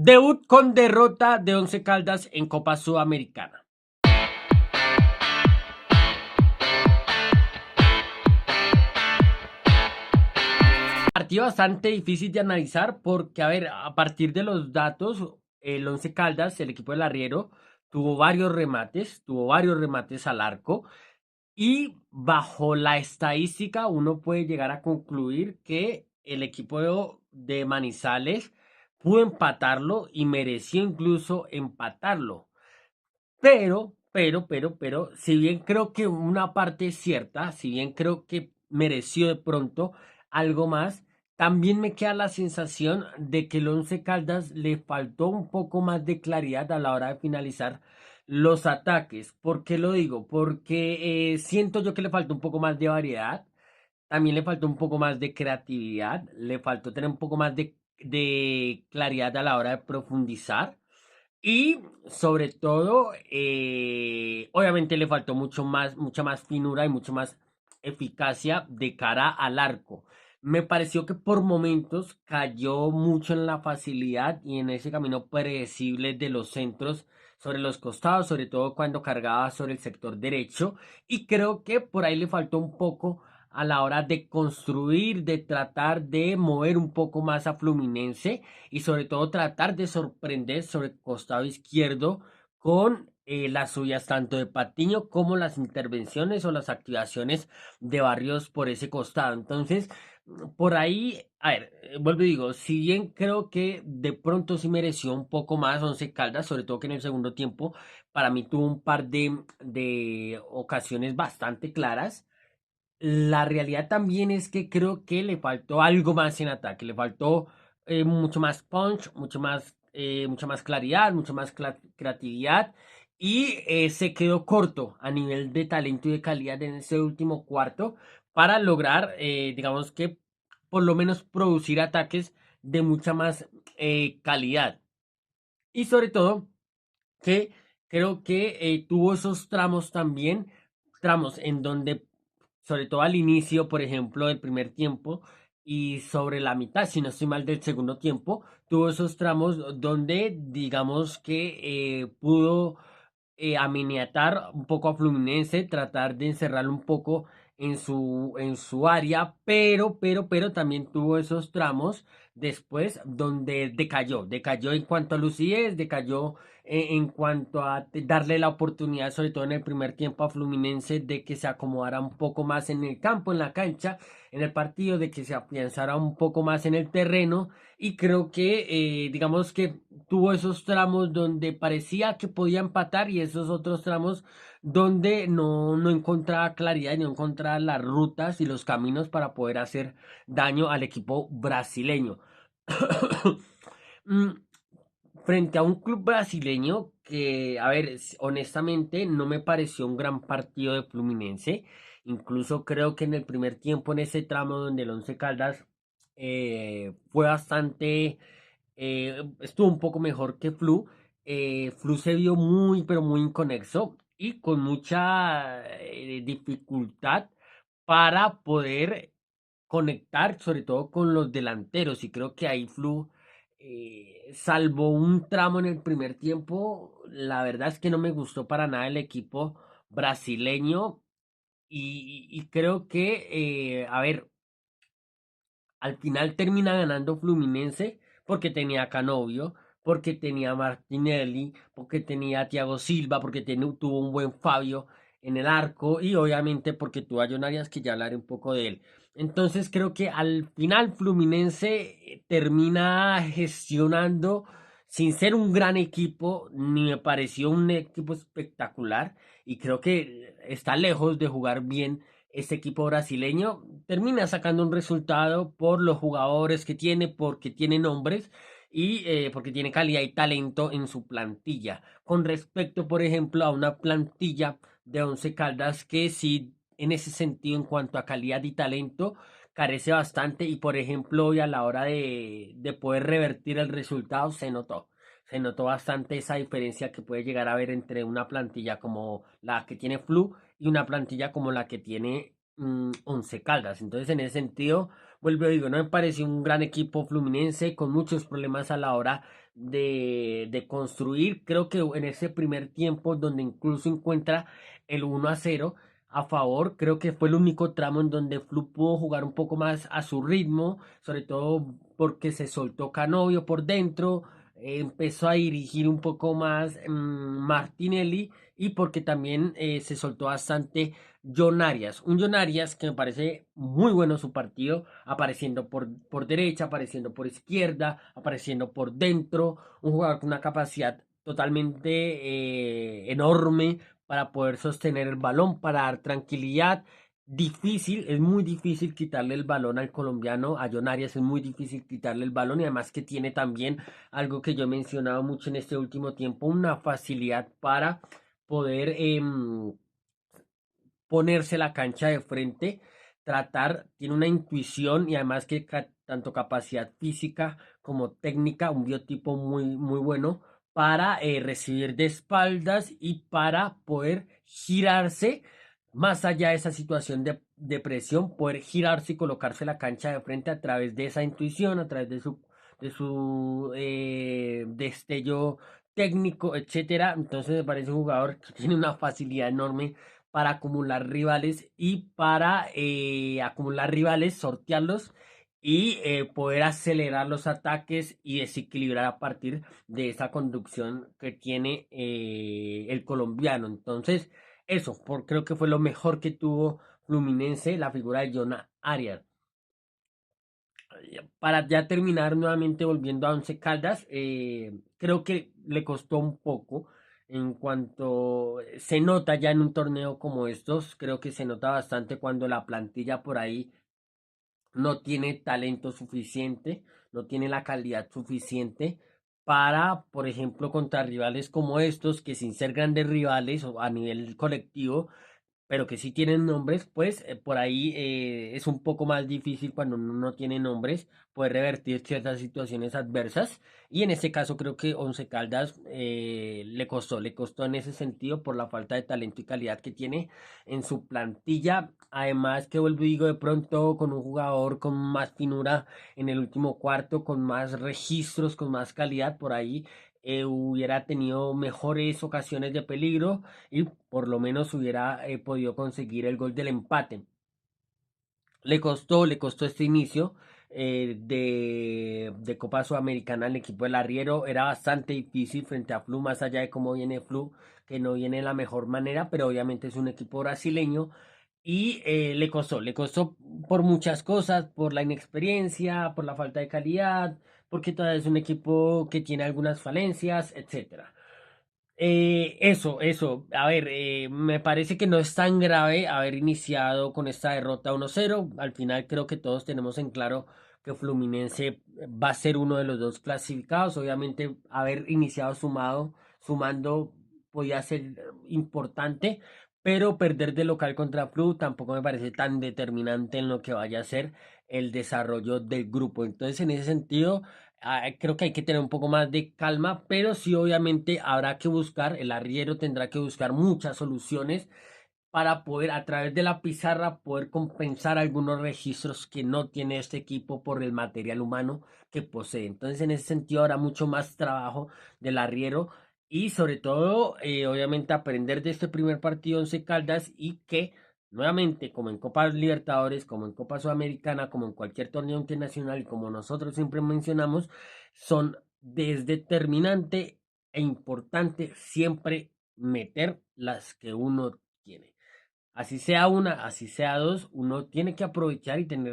Debut con derrota de Once Caldas en Copa Sudamericana. Partido bastante difícil de analizar porque, a ver, a partir de los datos, el Once Caldas, el equipo del Arriero, tuvo varios remates al arco y bajo la estadística uno puede llegar a concluir que el equipo de Manizales pudo empatarlo y mereció incluso empatarlo. Pero, si bien creo que una parte es cierta, si bien creo que mereció de pronto algo más, también me queda la sensación de que el Once Caldas le faltó un poco más de claridad a la hora de finalizar los ataques. ¿Por qué lo digo? Porque siento yo que le faltó un poco más de variedad, también le faltó un poco más de creatividad, le faltó tener un poco más de claridad a la hora de profundizar. Y sobre todo, obviamente le faltó mucha más finura y mucha más eficacia de cara al arco. Me pareció que por momentos cayó mucho en la facilidad y en ese camino predecible de los centros sobre los costados, sobre todo cuando cargaba sobre el sector derecho. Y creo que por ahí le faltó un poco a la hora de construir, de tratar de mover un poco más a Fluminense y sobre todo tratar de sorprender sobre el costado izquierdo con las suyas tanto de Patiño como las intervenciones o las activaciones de Barrios por ese costado. Entonces, por ahí, a ver, vuelvo y digo, si bien creo que de pronto sí mereció un poco más Once Caldas, sobre todo que en el segundo tiempo, para mí tuvo un par de ocasiones bastante claras. La realidad también es que creo que le faltó algo más en ataque, le faltó mucho más punch, mucha más claridad, mucha más creatividad y se quedó corto a nivel de talento y de calidad en ese último cuarto para lograr, digamos que por lo menos producir ataques de mucha más calidad. Y sobre todo que creo que tuvo esos tramos también, tramos en donde, sobre todo al inicio, por ejemplo, del primer tiempo y sobre la mitad, si no estoy mal, del segundo tiempo, tuvo esos tramos donde digamos que pudo aminiatar un poco a Fluminense, tratar de encerrarlo un poco en su área, pero también tuvo esos tramos después donde decayó en cuanto a lucidez, decayó en cuanto a darle la oportunidad, sobre todo en el primer tiempo a Fluminense, de que se acomodara un poco más en el campo, en la cancha, en el partido, de que se afianzara un poco más en el terreno y creo que, digamos que tuvo esos tramos donde parecía que podía empatar y esos otros tramos donde no encontraba claridad y no encontraba las rutas y los caminos para poder hacer daño al equipo brasileño. Mm, Frente a un club brasileño que, a ver, honestamente no me pareció un gran partido de Fluminense. Incluso creo que en el primer tiempo, en ese tramo donde el Once Caldas fue bastante, estuvo un poco mejor que Flu. Flu se vio muy, pero muy inconexo y con mucha dificultad para poder conectar, sobre todo con los delanteros. Y creo que ahí Flu, salvo un tramo en el primer tiempo, la verdad es que no me gustó para nada el equipo brasileño. Y creo que, a ver, al final termina ganando Fluminense porque tenía a Canovio, porque tenía a Martinelli, porque tenía a Thiago Silva, porque tuvo un buen Fabio en el arco y obviamente porque tuvo a John Arias, que ya hablaré un poco de él. Entonces creo que al final Fluminense termina gestionando sin ser un gran equipo, ni me pareció un equipo espectacular y creo que está lejos de jugar bien este equipo brasileño. Termina sacando un resultado por los jugadores que tiene, porque tiene nombres y porque tiene calidad y talento en su plantilla. Con respecto, por ejemplo, a una plantilla de Once Caldas que sí, en ese sentido, en cuanto a calidad y talento, carece bastante y, por ejemplo, hoy a la hora de poder revertir el resultado se notó. Se notó bastante esa diferencia que puede llegar a haber entre una plantilla como la que tiene Flu y una plantilla como la que tiene Once Caldas. Entonces, en ese sentido, vuelvo a digo, no me pareció un gran equipo fluminense con muchos problemas a la hora de construir. Creo que en ese primer tiempo, donde incluso encuentra el 1-0 a favor, creo que fue el único tramo en donde Flu pudo jugar un poco más a su ritmo, sobre todo porque se soltó Canovio por dentro, empezó a dirigir un poco más Martinelli y porque también se soltó bastante John Arias. Un John Arias que me parece muy bueno su partido, apareciendo por derecha, apareciendo por izquierda, apareciendo por dentro. Un jugador con una capacidad totalmente enorme para poder sostener el balón, para dar tranquilidad. Difícil, es muy difícil quitarle el balón al colombiano, a John Arias es muy difícil quitarle el balón y además que tiene también algo que yo he mencionado mucho en este último tiempo, una facilidad para poder ponerse la cancha de frente, tratar, tiene una intuición y además que tanto capacidad física como técnica, un biotipo muy bueno para recibir de espaldas y para poder girarse más allá de esa situación de presión, poder girarse y colocarse la cancha de frente a través de esa intuición, a través de su destello técnico, etcétera. Entonces me parece un jugador que tiene una facilidad enorme para acumular rivales y para acumular rivales, sortearlos y poder acelerar los ataques y desequilibrar a partir de esa conducción que tiene el colombiano. Entonces, eso, creo que fue lo mejor que tuvo Fluminense, la figura de Jonah Arias. Para ya terminar nuevamente volviendo a Once Caldas, creo que le costó un poco en cuanto se nota ya en un torneo como estos, creo que se nota bastante cuando la plantilla por ahí no tiene talento suficiente, no tiene la calidad suficiente para, por ejemplo, contra rivales como estos, que sin ser grandes rivales o a nivel colectivo, pero que sí tienen nombres, pues por ahí es un poco más difícil cuando uno no tiene nombres poder revertir ciertas situaciones adversas. Y en este caso creo que Once Caldas le costó en ese sentido por la falta de talento y calidad que tiene en su plantilla. Además que vuelvo y digo de pronto con un jugador con más finura en el último cuarto, con más registros, con más calidad por ahí. Hubiera tenido mejores ocasiones de peligro y por lo menos hubiera podido conseguir el gol del empate. Le costó este inicio de Copa Sudamericana al equipo del Arriero. Era bastante difícil frente a Flu, más allá de cómo viene Flu, que no viene de la mejor manera, pero obviamente es un equipo brasileño y le costó por muchas cosas, por la inexperiencia, por la falta de calidad, porque todavía es un equipo que tiene algunas falencias, etcétera. Eso. A ver, me parece que no es tan grave haber iniciado con esta derrota 1-0. Al final creo que todos tenemos en claro que Fluminense va a ser uno de los dos clasificados. Obviamente, haber iniciado sumando podía ser importante, pero perder de local contra Flu tampoco me parece tan determinante en lo que vaya a ser el desarrollo del grupo. Entonces, en ese sentido creo que hay que tener un poco más de calma, pero sí obviamente habrá que buscar, el arriero tendrá que buscar muchas soluciones para poder a través de la pizarra poder compensar algunos registros que no tiene este equipo por el material humano que posee. Entonces en ese sentido habrá mucho más trabajo del arriero y sobre todo obviamente aprender de este primer partido Once Caldas y que nuevamente como en Copa Libertadores, como en Copa Sudamericana, como en cualquier torneo internacional y como nosotros siempre mencionamos, son desde determinante e importante siempre meter las que uno tiene. Así sea una, así sea dos, uno tiene que aprovechar y tener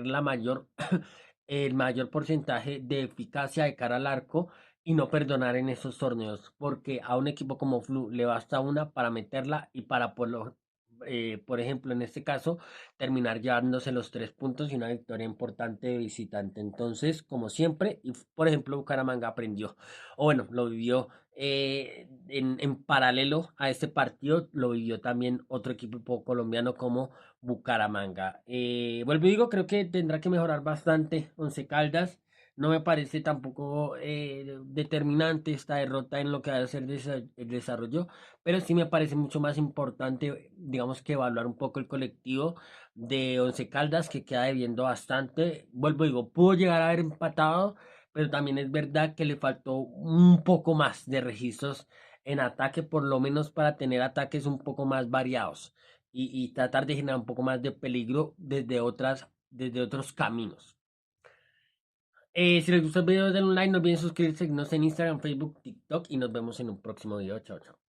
el mayor porcentaje de eficacia de cara al arco y no perdonar en esos torneos, porque a un equipo como Flu le basta una para meterla y para, por ejemplo, en este caso, terminar llevándose los 3 puntos y una victoria importante de visitante. Entonces, como siempre, y por ejemplo, Bucaramanga aprendió, o bueno, lo vivió en paralelo a este partido lo vivió también otro equipo colombiano como Bucaramanga. Vuelvo y digo, creo que tendrá que mejorar bastante Once Caldas. No me parece tampoco determinante esta derrota en lo que va a ser el desarrollo, pero sí me parece mucho más importante, digamos, que evaluar un poco el colectivo de Once Caldas que queda debiendo bastante. Vuelvo y digo, pudo llegar a haber empatado, pero también es verdad que le faltó un poco más de registros en ataque, por lo menos para tener ataques un poco más variados y tratar de generar un poco más de peligro desde otros caminos. Si les gustó el video denle un like, no olviden suscribirse, seguirnos en Instagram, Facebook, TikTok y nos vemos en un próximo video. Chao, chao.